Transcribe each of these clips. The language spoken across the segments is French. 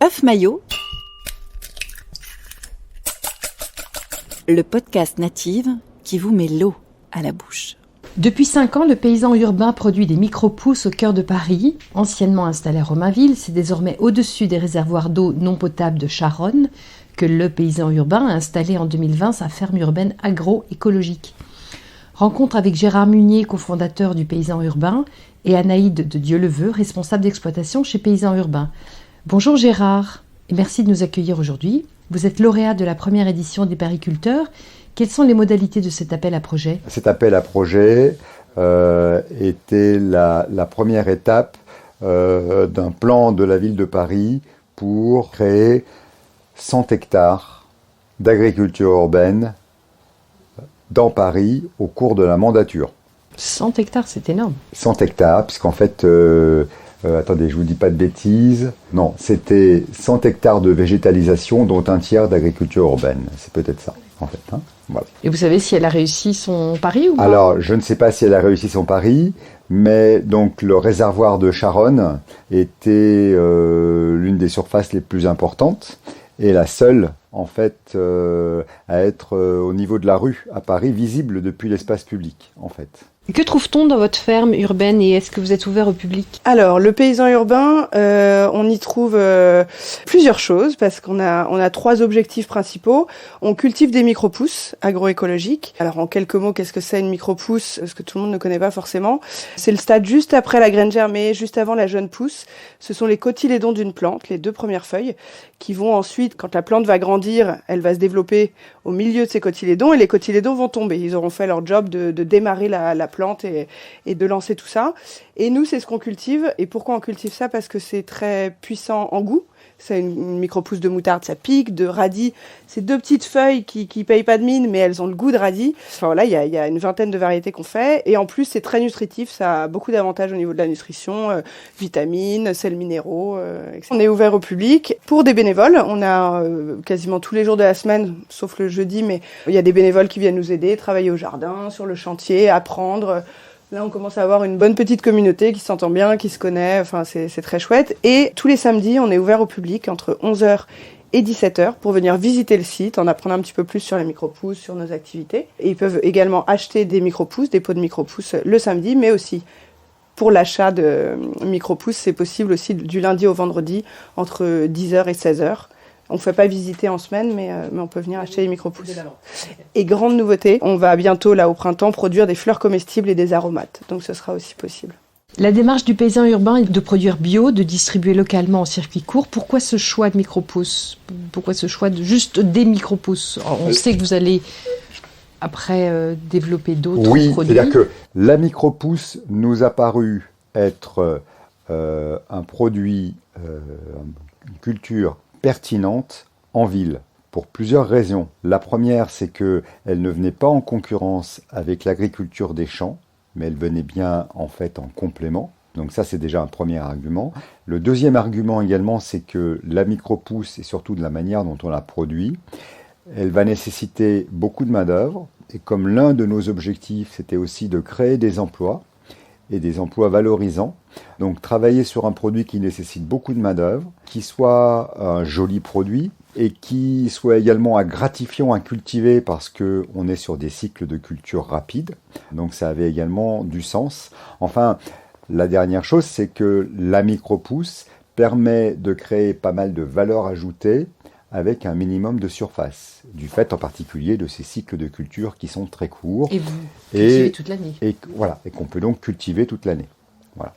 œuf maillot, le podcast Native qui vous met l'eau à la bouche. Depuis 5 ans, le paysan urbain produit des micro-pousses au cœur de Paris. Anciennement installé à Romainville, c'est désormais au-dessus des réservoirs d'eau non potable de Charonne que le paysan urbain a installé en 2020 sa ferme urbaine agroécologique. Rencontre avec Gérard Munier, cofondateur du Paysan Urbain, et Anaïde de Dieuleveux, responsable d'exploitation chez Paysan Urbain. Bonjour Gérard, et merci de nous accueillir aujourd'hui. Vous êtes lauréat de la première édition des pariculteurs. Quelles sont les modalités de cet appel à projet ? Cet appel à projet était la première étape d'un plan de la ville de Paris pour créer 100 hectares d'agriculture urbaine dans Paris au cours de la mandature. 100 hectares, c'est énorme. 100 hectares, puisqu'en fait, attendez, je vous dis pas de bêtises. Non, c'était 100 hectares de végétalisation, dont un tiers d'agriculture urbaine. C'est peut-être ça, en fait. Voilà. Et vous savez si elle a réussi son pari ou pas ? Alors, je ne sais pas si elle a réussi son pari, mais donc le réservoir de Charonne était l'une des surfaces les plus importantes et la seule, en fait, à être au niveau de la rue à Paris, visible depuis l'espace public, en fait. Que trouve-t-on dans votre ferme urbaine et est-ce que vous êtes ouvert au public ? Alors, le paysan urbain, on y trouve plusieurs choses parce qu'on a 3 objectifs principaux. On cultive des micro-pousses agroécologiques. Alors, en quelques mots, qu'est-ce que c'est une micro-pousse ? Parce que tout le monde ne connaît pas forcément. C'est le stade juste après la graine germée, juste avant la jeune pousse. Ce sont les cotylédons d'une plante, les 2 premières feuilles, qui vont ensuite, quand la plante va grandir, elle va se développer au milieu de ces cotylédons et les cotylédons vont tomber. Ils auront fait leur job de démarrer la plante et de lancer tout ça. Et nous, c'est ce qu'on cultive. Et pourquoi on cultive ça ? Parce que c'est très puissant en goût. C'est une micro-pousse de moutarde, ça pique, de radis. C'est 2 petites feuilles qui payent pas de mine, mais elles ont le goût de radis. Enfin voilà, il y a une vingtaine de variétés qu'on fait. Et en plus, c'est très nutritif. Ça a beaucoup d'avantages au niveau de la nutrition, vitamines, sels minéraux, etc. On est ouvert au public pour des bénévoles. On a quasiment tous les jours de la semaine, sauf le jeudi, mais il y a des bénévoles qui viennent nous aider, travailler au jardin, sur le chantier, apprendre. Là, on commence à avoir une bonne petite communauté qui s'entend bien, qui se connaît, enfin, c'est très chouette. Et tous les samedis, on est ouvert au public entre 11h et 17h pour venir visiter le site, en apprendre un petit peu plus sur les micro-pousses, sur nos activités. Et ils peuvent également acheter des micro-pousses, des pots de micro-pousses le samedi, mais aussi pour l'achat de micro-pousses, c'est possible aussi du lundi au vendredi entre 10h et 16h. On ne fait pas visiter en semaine, mais on peut venir acheter les micro-pousses. Et grande nouveauté, on va bientôt, là, au printemps, produire des fleurs comestibles et des aromates. Donc ce sera aussi possible. La démarche du paysan urbain est de produire bio, de distribuer localement en circuit court. Pourquoi ce choix de micro-pousses ? Pourquoi ce choix de juste des micro-pousses ? On sait que vous allez après développer d'autres produits. Oui, c'est-à-dire que la micro-pousse nous a paru être un produit, une culture pertinente en ville, pour plusieurs raisons. La première, c'est qu'elle ne venait pas en concurrence avec l'agriculture des champs, mais elle venait bien en fait en complément. Donc ça, c'est déjà un premier argument. Le deuxième argument également, c'est que la micro-pousse, et surtout de la manière dont on la produit, elle va nécessiter beaucoup de main-d'œuvre. Et comme l'un de nos objectifs, c'était aussi de créer des emplois, et des emplois valorisants. Donc travailler sur un produit qui nécessite beaucoup de main-d'œuvre, qui soit un joli produit et qui soit également gratifiant à cultiver parce qu'on est sur des cycles de culture rapides. Donc ça avait également du sens. Enfin, la dernière chose, c'est que la micro-pousse permet de créer pas mal de valeur ajoutée avec un minimum de surface, du fait en particulier de ces cycles de culture qui sont très courts. Et vous cultivez toute l'année. Et qu'on peut donc cultiver toute l'année. Voilà.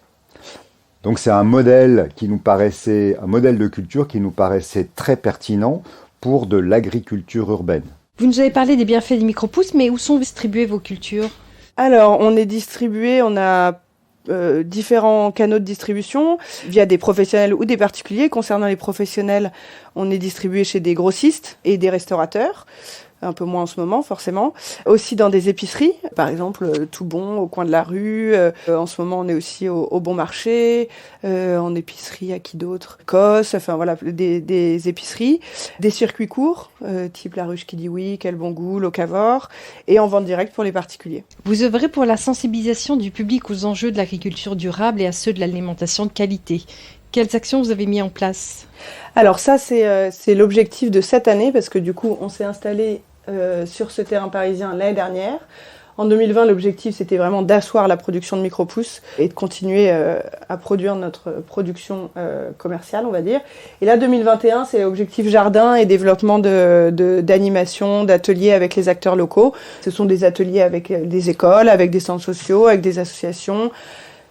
Donc c'est un modèle de culture qui nous paraissait très pertinent pour de l'agriculture urbaine. Vous nous avez parlé des bienfaits des micro-pousses, mais où sont distribuées vos cultures ? Alors, on est distribué, on a différents canaux de distribution via des professionnels ou des particuliers. Concernant les professionnels, on est distribué chez des grossistes et des restaurateurs. Un peu moins en ce moment, forcément. Aussi dans des épiceries, par exemple, Tout Bon, au coin de la rue. En ce moment, on est aussi au Bon Marché, en épicerie, à qui d'autre ? Cos, enfin voilà, des épiceries. Des circuits courts, type La Ruche qui dit oui, Quel Bon Goût, Locavor, et en vente directe pour les particuliers. Vous œuvrez pour la sensibilisation du public aux enjeux de l'agriculture durable et à ceux de l'alimentation de qualité. Quelles actions vous avez mis en place ? Alors ça, c'est l'objectif de cette année, parce que du coup, on s'est installé sur ce terrain parisien l'année dernière. En 2020, l'objectif, c'était vraiment d'asseoir la production de micro-pousses et de continuer à produire notre production commerciale, on va dire. Et là, 2021, c'est l'objectif jardin et développement d'animation, d'ateliers avec les acteurs locaux. Ce sont des ateliers avec des écoles, avec des centres sociaux, avec des associations,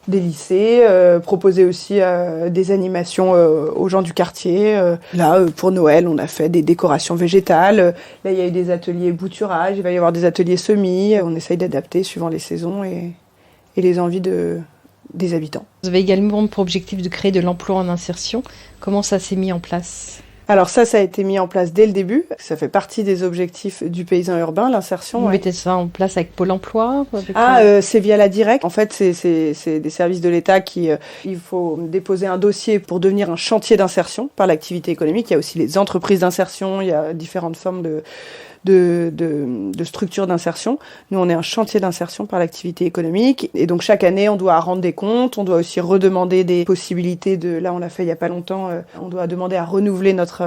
des lycées, proposer aussi des animations aux gens du quartier. Là, pour Noël, on a fait des décorations végétales. Là, il y a eu des ateliers bouturage, il va y avoir des ateliers semis. On essaye d'adapter suivant les saisons et les envies des habitants. Vous avez également pour objectif de créer de l'emploi en insertion. Comment ça s'est mis en place ? Alors ça a été mis en place dès le début. Ça fait partie des objectifs du paysan urbain, l'insertion. Vous mettez ça en place avec Pôle emploi ? C'est via la Direct. En fait, c'est des services de l'État il faut déposer un dossier pour devenir un chantier d'insertion par l'activité économique. Il y a aussi les entreprises d'insertion, il y a différentes formes de structures d'insertion. Nous, on est un chantier d'insertion par l'activité économique. Et donc, chaque année, on doit rendre des comptes. On doit aussi redemander des possibilités là, on l'a fait il y a pas longtemps. On doit demander à renouveler notre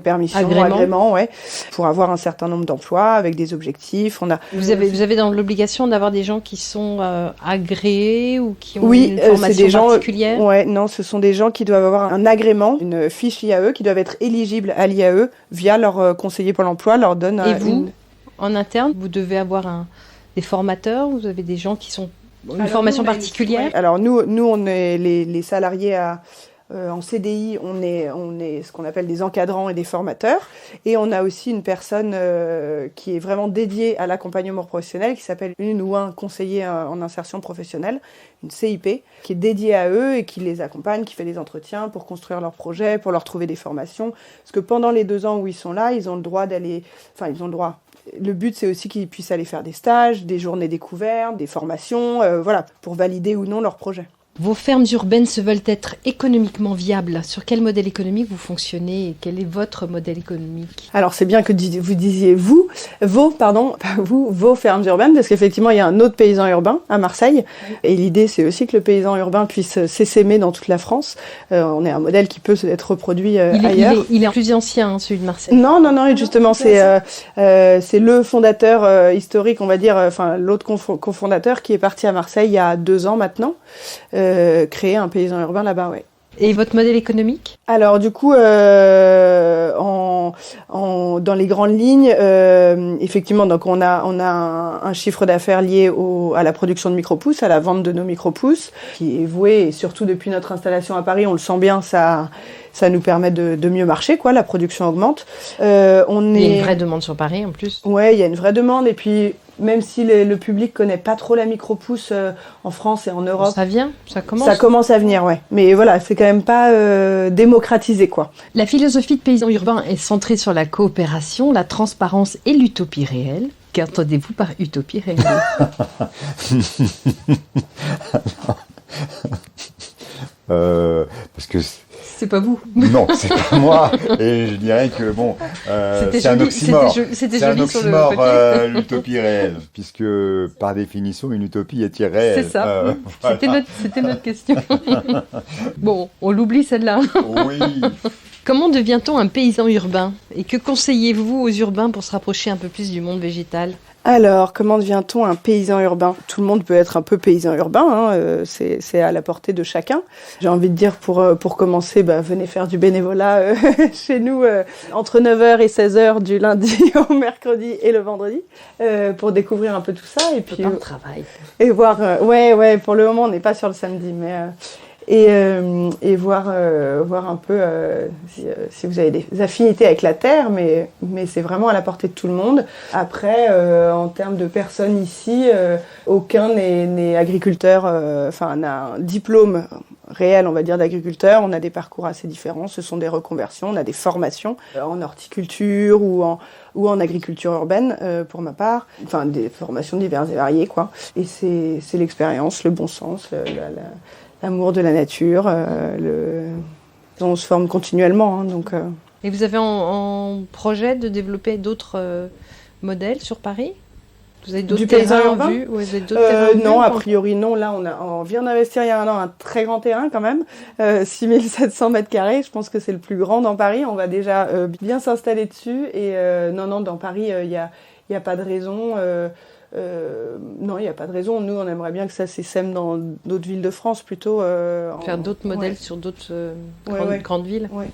permission, agrément, ouais, pour avoir un certain nombre d'emplois avec des objectifs. Vous avez dans l'obligation d'avoir des gens qui sont agréés ou qui ont une formation particulière ? Ouais, non, ce sont des gens qui doivent avoir un agrément, une fiche IAE, qui doivent être éligibles à l'IAE via leur conseiller Pôle emploi, leur donne. Et vous, en interne, vous devez avoir des formateurs, vous avez des gens qui sont une formation particulière ? Alors nous, on est les salariés en CDI, on est ce qu'on appelle des encadrants et des formateurs. Et on a aussi une personne qui est vraiment dédiée à l'accompagnement professionnel, qui s'appelle une ou un conseiller en insertion professionnelle, une CIP, qui est dédiée à eux et qui les accompagne, qui fait des entretiens pour construire leurs projets, pour leur trouver des formations. Parce que pendant les 2 ans où ils sont là, ils ont le droit d'aller... Enfin, ils ont le droit... Le but, c'est aussi qu'ils puissent aller faire des stages, des journées découvertes, des formations, pour valider ou non leur projet. Vos fermes urbaines se veulent être économiquement viables. Sur quel modèle économique vous fonctionnez et quel est votre modèle économique ? Alors c'est bien que vous disiez vos fermes urbaines, parce qu'effectivement il y a un autre paysan urbain à Marseille. Et l'idée c'est aussi que le paysan urbain puisse s'essaimer dans toute la France. On est un modèle qui peut être reproduit ailleurs. Il est plus ancien, celui de Marseille. Non, justement c'est le fondateur historique, on va dire, l'autre cofondateur qui est parti à Marseille il y a 2 ans maintenant. Créer un paysan urbain là-bas, ouais. Et votre modèle économique ? Alors du coup, dans les grandes lignes, effectivement, donc on a un chiffre d'affaires lié à la production de micro-pousses, à la vente de nos micro-pousses, qui est voué, et surtout depuis notre installation à Paris, on le sent bien, ça nous permet de mieux marcher, quoi. La production augmente. Il y a une vraie demande sur Paris, en plus. Ouais, il y a une vraie demande, et puis même si le public connaît pas trop la micro-pousse en France et en Europe. Ça vient, ça commence. Ça commence à venir, ouais. Mais voilà, c'est quand même pas démocratisé, quoi. La philosophie de paysan urbain est centrée sur la coopération, la transparence et l'utopie réelle. Qu'entendez-vous par utopie réelle ? Parce que c'est pas vous. Non, c'est pas moi. Et je dirais que c'est un oxymore. C'était un joli oxymore, l'utopie réelle, puisque par définition, une utopie est irréelle. C'est ça. Voilà. C'était notre question. Bon, on l'oublie celle-là. Oui. Comment devient-on un paysan urbain ? Et que conseillez-vous aux urbains pour se rapprocher un peu plus du monde végétal ? Alors, comment devient-on un paysan urbain ? Tout le monde peut être un peu paysan urbain, hein, c'est à la portée de chacun. J'ai envie de dire, pour commencer, venez faire du bénévolat chez nous entre 9h et 16h du lundi au mercredi et le vendredi pour découvrir un peu tout ça. Et puis, travail. Et voir, ouais, pour le moment, on n'est pas sur le samedi, mais... Et voir un peu si vous avez des affinités avec la terre, mais c'est vraiment à la portée de tout le monde. Après, en termes de personnes ici, aucun n'est agriculteur, on a un diplôme réel, on va dire, d'agriculteur. On a des parcours assez différents, ce sont des reconversions, on a des formations en horticulture ou en agriculture urbaine, pour ma part. Enfin, des formations diverses et variées, quoi. Et c'est l'expérience, le bon sens, l'amour de la nature, on se forme continuellement. Donc, Et vous avez en projet de développer d'autres modèles sur Paris ? Vous avez d'autres Du paysan terrains en urbain vue? Ouais, vous avez d'autres terrains en vue, Non, ou a pas priori non. Là, on vient d'investir il y a un an un très grand terrain quand même, 6700 mètres carrés. Je pense que c'est le plus grand dans Paris. On va déjà bien s'installer dessus. Et non, dans Paris, il y a pas de raison. Non, il n'y a pas de raison. Nous, on aimerait bien que ça s'essaime dans d'autres villes de France plutôt. Faire d'autres modèles ouais. sur d'autres Ouais. grandes villes. Ouais.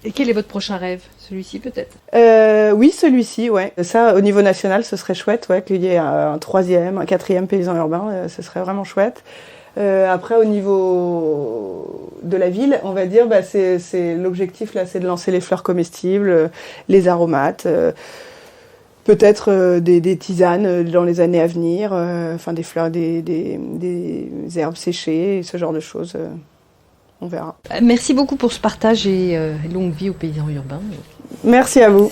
Et quel est votre prochain rêve? Celui-ci peut-être? Oui, celui-ci, ouais. Ça, au niveau national, ce serait chouette, ouais, qu'il y ait un troisième, un quatrième paysan urbain, ce serait vraiment chouette. Après, au niveau de la ville, on va dire, c'est l'objectif là, c'est de lancer les fleurs comestibles, les aromates, peut-être des tisanes dans les années à venir, enfin des fleurs, des herbes séchées, ce genre de choses. On verra. Merci beaucoup pour ce partage et longue vie aux paysans urbains. Merci à vous.